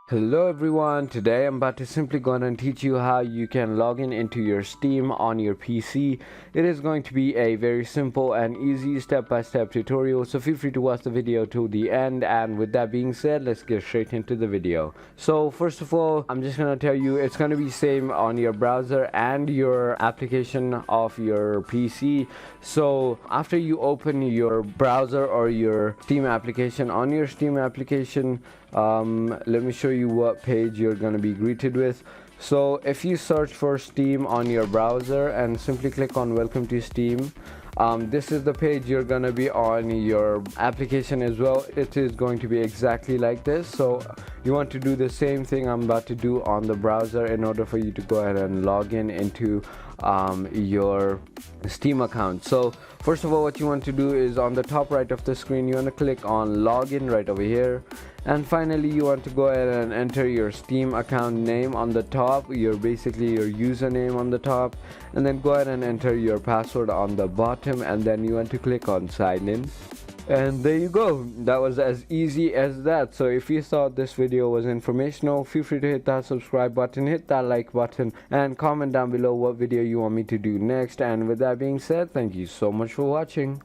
Hello everyone, today I'm about to simply go on and teach you how you can log in into your Steam on your PC. It is going to be a very simple and easy step-by-step tutorial, so feel free to watch the video to the end. And with that being said, let's get straight into the video. So first of all, I'm just going to tell you it's going to be same on your browser and your application of your PC. So after you open your browser or your Steam application, on your Steam application, let me show you what page you're going to be greeted with. So if you search for Steam on your browser and simply click on welcome to Steam, this is the page you're going to be on your application as well. It is going to be exactly like this. So you want to do the same thing I'm about to do on the browser in order for you to go ahead and log in into your Steam account. So first of all, what you want to do is on the top right of the screen, you want to click on login right over here, and finally you want to go ahead and enter your Steam account name on the top, basically your username on the top, and then go ahead and enter your password on the bottom, and then you want to click on sign in. And there you go, that was as easy as that. So if you thought this video was informational, feel free to hit that subscribe button, hit that like button, and comment down below what video you want me to do next. And with that being said, thank you so much for watching.